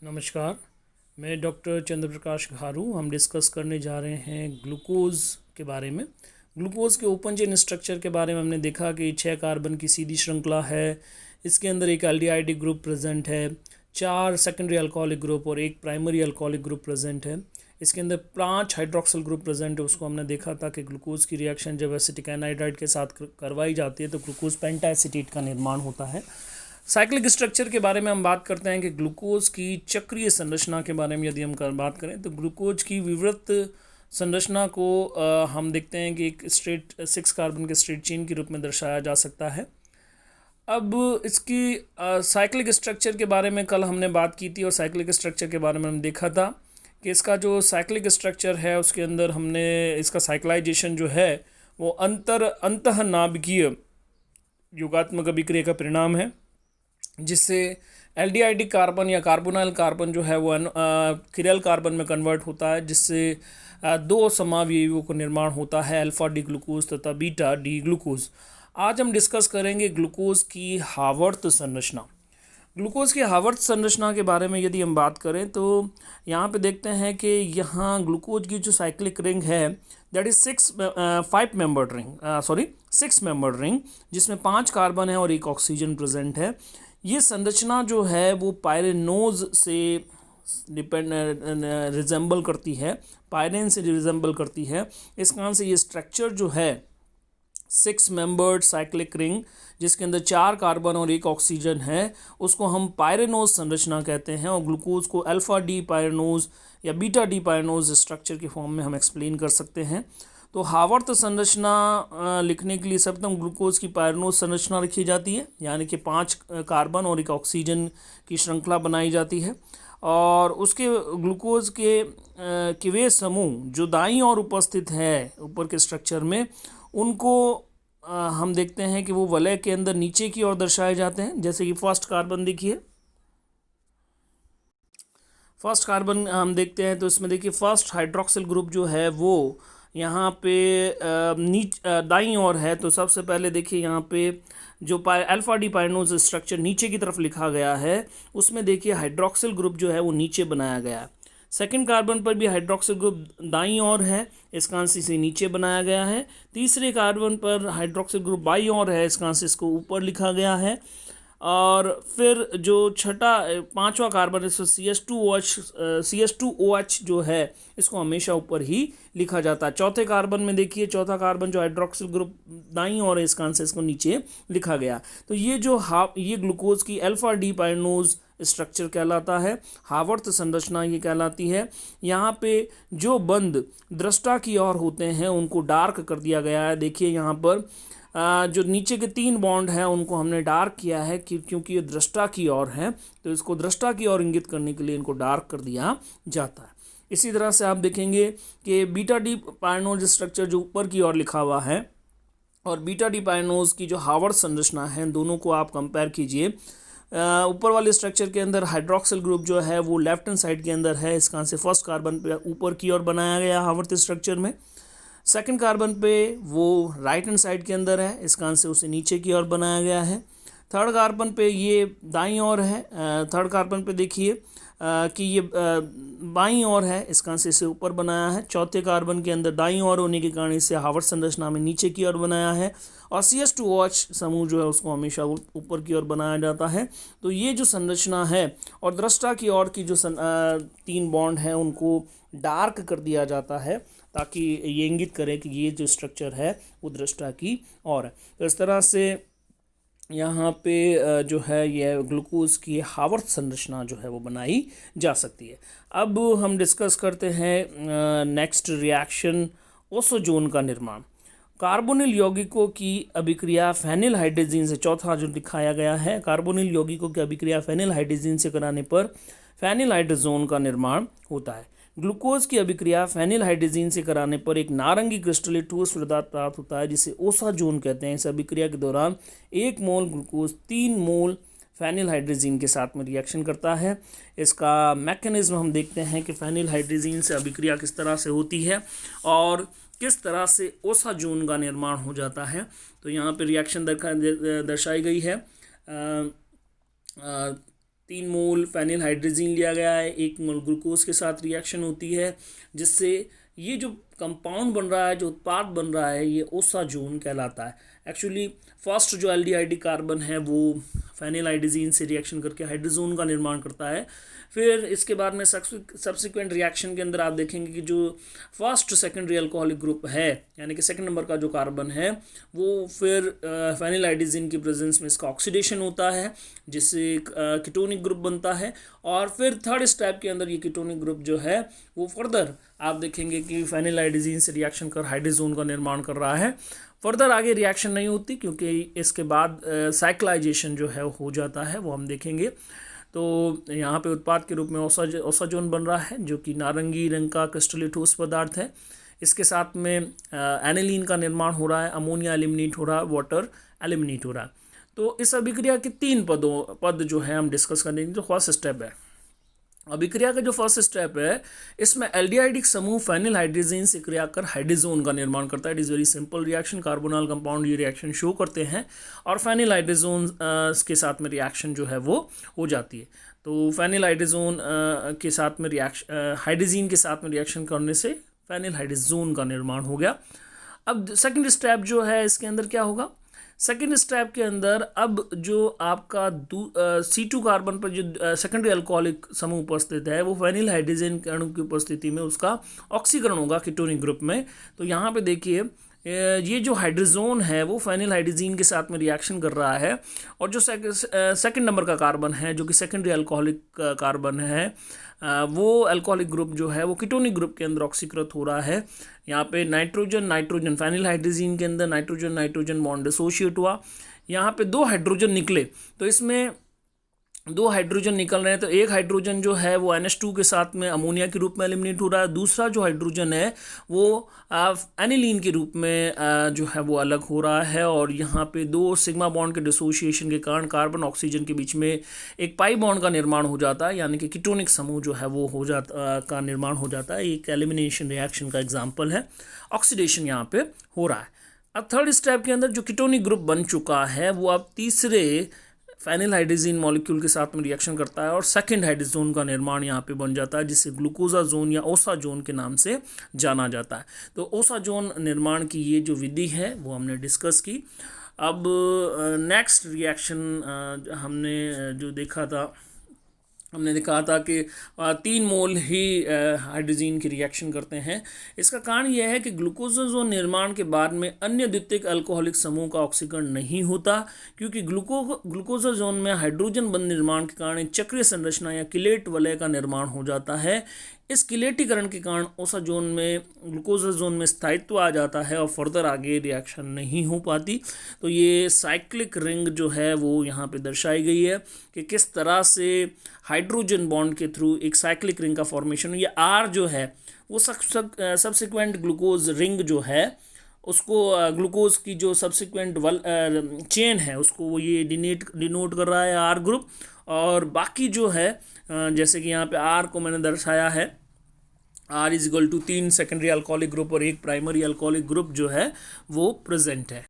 नमस्कार। मैं डॉक्टर चंद्रप्रकाश घारू। हम डिस्कस करने जा रहे हैं ग्लूकोज़ के बारे में। ग्लूकोज़ के ओपन चेन स्ट्रक्चर के बारे में हमने देखा कि 6 कार्बन की सीधी श्रृंखला है। इसके अंदर एक एल्डिहाइड ग्रुप प्रेजेंट है, 4 सेकेंडरी अल्कोहलिक ग्रुप और एक प्राइमरी अल्कोहलिक ग्रुप प्रेजेंट है। इसके अंदर 5 हाइड्रोक्सिल ग्रुप प्रेजेंट है। उसको हमने देखा था कि ग्लूकोज़ की रिएक्शन जब एसिटिक एनहाइड्राइड के साथ करवाई जाती है तो ग्लूकोज पेंटाएसिटेट का निर्माण होता है। साइक्लिक स्ट्रक्चर के बारे में हम बात करते हैं कि ग्लूकोज की चक्रीय संरचना के बारे में यदि हम बात करें तो ग्लूकोज की विवृत संरचना को हम देखते हैं कि एक स्ट्रेट 6 कार्बन के स्ट्रेट चेन के रूप में दर्शाया जा सकता है। अब इसकी साइक्लिक स्ट्रक्चर के बारे में कल हमने बात की थी और साइक्लिक स्ट्रक्चर के बारे में हम देखा था कि इसका जो साइक्लिक स्ट्रक्चर है उसके अंदर हमने इसका साइक्लाइजेशन जो है वो अंतःनाभिकीय योगात्मक अभिक्रिया का परिणाम है, जिससे एल्डिहाइड कार्बन या कार्बोनाइल कार्बन जो है वो किरल कार्बन में कन्वर्ट होता है, जिससे दो समावयवों का निर्माण होता है, अल्फा डी ग्लूकोज तथा बीटा डी ग्लूकोज। आज हम डिस्कस करेंगे ग्लूकोज की हावर्त संरचना। ग्लूकोज की हावर्त संरचना के बारे में यदि हम बात करें तो यहाँ पे देखते हैं कि यहाँ ग्लूकोज की जो साइक्लिक रिंग है दैट इज 6 मेंबर्ड रिंग, जिसमें 5 कार्बन है और एक ऑक्सीजन प्रेजेंट है। ये संरचना जो है वो पायरेनोज से रिजेंबल करती है, पायरेन से रिजेंबल करती है। इस कारण से ये स्ट्रक्चर जो है 6 मेंबर्ड साइक्लिक रिंग जिसके अंदर 4 कार्बन और एक ऑक्सीजन है, उसको हम पायरेनोज संरचना कहते हैं। और ग्लूकोज को अल्फा डी पायरेनोज या बीटा डी पायरेनोज स्ट्रक्चर के फॉर्म में हम एक्सप्लेन कर सकते हैं। तो हावर्त संरचना लिखने के लिए सर्वप्रथम ग्लूकोज की पायरेनोज संरचना रखी जाती है, यानी कि 5 कार्बन और एक ऑक्सीजन की श्रृंखला बनाई जाती है। और उसके ग्लूकोज के वे समूह जो दाईं ओर उपस्थित है ऊपर के स्ट्रक्चर में, उनको हम देखते हैं कि वो वलय के अंदर नीचे की ओर दर्शाए जाते हैं। जैसे कि फर्स्ट कार्बन देखिए, फर्स्ट कार्बन हम देखते हैं तो इसमें देखिए फर्स्ट हाइड्रोक्सिल ग्रुप जो है वो यहाँ पे दाईं ओर है। तो सबसे पहले देखिए यहाँ पे जो अल्फा डी पायरेनोज स्ट्रक्चर नीचे की तरफ लिखा गया है, उसमें देखिए हाइड्रोक्सिल ग्रुप जो है वो नीचे बनाया गया है। सेकेंड कार्बन पर भी हाइड्रोक्सिल ग्रुप दाईं ओर है, इस कारण से इसे नीचे बनाया गया है। तीसरे कार्बन पर हाइड्रोक्सिल ग्रुप बाईं ओर है, इस कारण से इसको ऊपर लिखा गया है। और फिर जो छठा 5वां कार्बन इसमें CH2OH जो है इसको हमेशा ऊपर ही लिखा जाता है। चौथे कार्बन में देखिए चौथा कार्बन जो हाइड्रोक्सिल ग्रुप दाईं ओर है, इस कारण से इसको नीचे लिखा गया। तो ये ग्लूकोज की अल्फा डी पायरेनोज स्ट्रक्चर कहलाता है, हावर्त संरचना ये कहलाती है। यहाँ पे जो बंद दृष्टा की ओर होते हैं उनको डार्क कर दिया गया है। देखिए यहाँ पर जो नीचे के 3 बॉन्ड हैं उनको हमने डार्क किया है क्योंकि ये दृष्टा की ओर है, तो इसको दृष्टा की ओर इंगित करने के लिए इनको डार्क कर दिया जाता है। इसी तरह से आप देखेंगे कि बीटा डी पायरेनोज स्ट्रक्चर जो ऊपर की ओर लिखा हुआ है और बीटा डी पायरेनोज की जो हावर्त संरचना है, दोनों को आप कंपेयर कीजिए। ऊपर वाले स्ट्रक्चर के अंदर हाइड्रोक्सिल ग्रुप जो है वो लेफ्ट हैंड साइड के अंदर है, इस कारण से फर्स्ट कार्बन पे ऊपर की ओर बनाया गया हावर्त स्ट्रक्चर में। सेकंड कार्बन पे वो राइट हैंड साइड के अंदर है, इस कारण से उसे नीचे की ओर बनाया गया है। थर्ड कार्बन पे ये दाईं ओर है, थर्ड कार्बन पे देखिए कि ये बाईं ओर है, इस कारण से इसे ऊपर बनाया है। चौथे कार्बन के अंदर दाईं ओर होने के कारण इसे हावर्त संरचना में नीचे की ओर बनाया है। और CH2OH समूह जो है उसको हमेशा ऊपर की ओर बनाया जाता है। तो ये जो संरचना है और दृष्टा की ओर की जो 3 बॉन्ड हैं उनको डार्क कर दिया जाता है ताकि ये इंगित करे कि ये जो स्ट्रक्चर है वो दृष्टा की ओर है। तो इस तरह से यहाँ पे जो है ये ग्लूकोज की हावर्त संरचना जो है वो बनाई जा सकती है। अब हम डिस्कस करते हैं नेक्स्ट रिएक्शन, ओसोजोन का निर्माण। कार्बोनिल यौगिकों की अभिक्रिया फेनिल हाइड्रोजीन से, चौथा जो दिखाया गया है, कार्बोनिल यौगिकों की अभिक्रिया फेनिल हाइड्रोजीन से कराने पर फेनिल हाइड्रोजोन का निर्माण होता है। ग्लूकोज की अभिक्रिया फेनिल हाइड्रोजीन से कराने पर एक नारंगी क्रिस्टलीय ठोस पदार्थ प्राप्त होता है जिसे ओसाजोन कहते हैं। इस अभिक्रिया के दौरान 1 मोल ग्लूकोज 3 मोल फेनिल हाइड्रोजीन के साथ में रिएक्शन करता है। इसका मैकेनिज्म हम देखते हैं कि फेनिल हाइड्रोजीन से अभिक्रिया किस तरह से होती है और किस तरह से ओसाजोन का निर्माण हो जाता है। तो यहाँ पर रिएक्शन दर्शाई गई है। 3 मोल फेनिल हाइड्रोजीन लिया गया है, 1 मोल ग्लूकोज के साथ रिएक्शन होती है, जिससे ये जो कंपाउंड बन रहा है, जो उत्पाद बन रहा है, ये ओसाजोन कहलाता है। एक्चुअली फर्स्ट जो एल्डिहाइड कार्बन है वो फेनिल हाइड्रोजीन से रिएक्शन करके हाइड्रोजोन का निर्माण करता है। फिर इसके बाद में सब्सिक्वेंट रिएक्शन के अंदर आप देखेंगे कि जो फर्स्ट सेकेंडरी अल्कोहलिक ग्रुप है, यानी कि सेकंड नंबर का जो कार्बन है, वो फिर फेनिल हाइड्रोजीन की प्रेजेंस में इसका ऑक्सीडेशन होता है, जिससे कीटोनिक ग्रुप बनता है। और फिर थर्ड स्टेप के अंदर ये कीटोनिक ग्रुप जो है वो फर्दर आप देखेंगे कि फेनिल हाइड्रोजीन से रिएक्शन कर हाइड्रोजोन का निर्माण कर रहा है। फर्दर आगे रिएक्शन नहीं होती, क्योंकि इसके बाद साइक्लाइजेशन जो है हो जाता है, वो हम देखेंगे। तो यहाँ पे उत्पाद के रूप में ओसाजोन बन रहा है, जो कि नारंगी रंग का क्रिस्टलीय ठोस पदार्थ है। इसके साथ में एनिलीन का निर्माण हो रहा है, अमोनिया एलिमिनेट हो रहा है, वाटर एलिमिनेट हो रहा है। तो इस अभिक्रिया के 3 पद जो है हम डिस्कस करेंगे। जो फर्स्ट स्टेप है अभिक्रिया का, जो फर्स्ट स्टेप है, इसमें एल्डिहाइडिक समूह फेनिल हाइड्रोजीन से क्रिया कर हाइड्रोजोन का निर्माण करता है। It is very simple reaction, कार्बोनल compound ये रिएक्शन शो करते हैं और फेनिल हाइड्रोजोन के साथ में रिएक्शन जो है वो हो जाती है। तो फेनिल हाइड्रोजोन के साथ में हाइड्रोजीन के साथ में रिएक्शन करने से फेनिल हाइड्रोजोन का निर्माण हो गया। अब सेकेंड स्टेप जो है, इसके अंदर क्या होगा? सेकेंड स्टेप के अंदर अब जो आपका C2 कार्बन पर जो सेकेंडरी अल्कोहलिक समूह उपस्थित है, वो फेनिल हाइड्रोजन अणु की उपस्थिति में उसका ऑक्सीकरण होगा कीटोनिक ग्रुप में। तो यहाँ पे देखिए ये जो हाइड्रोजोन है वो फेनिल हाइड्रोजीन के साथ में रिएक्शन कर रहा है, और जो सेकंड नंबर का कार्बन है, जो कि सेकेंडरी अल्कोहलिक कार्बन है, वो अल्कोहलिक ग्रुप जो है वो कीटोनिक ग्रुप के अंदर ऑक्सीकृत हो रहा है। यहाँ पे नाइट्रोजन फेनिल हाइड्रोजीन के अंदर नाइट्रोजन बॉन्ड एसोसिएट हुआ। यहाँ पे 2 हाइड्रोजन निकले, तो इसमें 2 हाइड्रोजन निकल रहे हैं। तो एक हाइड्रोजन जो है वो NH2 के साथ में अमोनिया के रूप में एलिमिनेट हो रहा है, दूसरा जो हाइड्रोजन है वो एनिलीन के रूप में जो है वो अलग हो रहा है। और यहाँ पे 2 सिग्मा बॉन्ड के डिसोसिएशन के कारण कार्बन ऑक्सीजन के बीच में एक पाई बॉन्ड का निर्माण हो जाता है, यानी कि कीटोनिक समूह जो है वो का निर्माण हो जाता है। एक एलिमिनेशन रिएक्शन का एग्जाम्पल है, ऑक्सीडेशन यहाँ पे हो रहा है। अब थर्ड स्टेप के अंदर जो कीटोनिक ग्रुप बन चुका है वो अब तीसरे फेनिल हाइड्रोजीन मॉलिक्यूल के साथ में रिएक्शन करता है और सेकंड हाइड्रोजोन का निर्माण यहाँ पे बन जाता है, जिसे ग्लूकोजाजोन या ओसाजोन के नाम से जाना जाता है। तो ओसाजोन निर्माण की ये जो विधि है वो हमने डिस्कस की। अब नेक्स्ट रिएक्शन हमने जो देखा था, हमने देखा था कि 3 मोल ही हाइड्रोजीन की रिएक्शन करते हैं। इसका कारण यह है कि ग्लूकोजाजोन निर्माण के बाद में अन्य द्वितीयक अल्कोहलिक समूह का ऑक्सीकरण नहीं होता, क्योंकि ग्लूकोजाजोन में हाइड्रोजन बंध निर्माण के कारण चक्रीय संरचना या किलेट वलय का निर्माण हो जाता है। इस किलेटीकरण के कारण ओसाजोन में ग्लूकोजाजोन में स्थायित्व आ जाता है और फर्दर आगे रिएक्शन नहीं हो पाती। तो ये साइक्लिक रिंग जो है वो यहाँ पे दर्शाई गई है कि किस तरह से हाइड्रोजन बॉन्ड के थ्रू एक साइक्लिक रिंग का फॉर्मेशन। ये R जो है वो सब्सिक्वेंट ग्लूकोज रिंग जो है उसको ग्लूकोज की जो सब्सिक्वेंट चेन है उसको वो ये डिनोट कर रहा है R ग्रुप। और बाकी जो है जैसे कि यहाँ पे R को मैंने दर्शाया है, R = 3 सेकेंडरी अल्कोहलिक ग्रुप और 1 प्राइमरी अल्कोहलिक ग्रुप जो है वो प्रेजेंट है।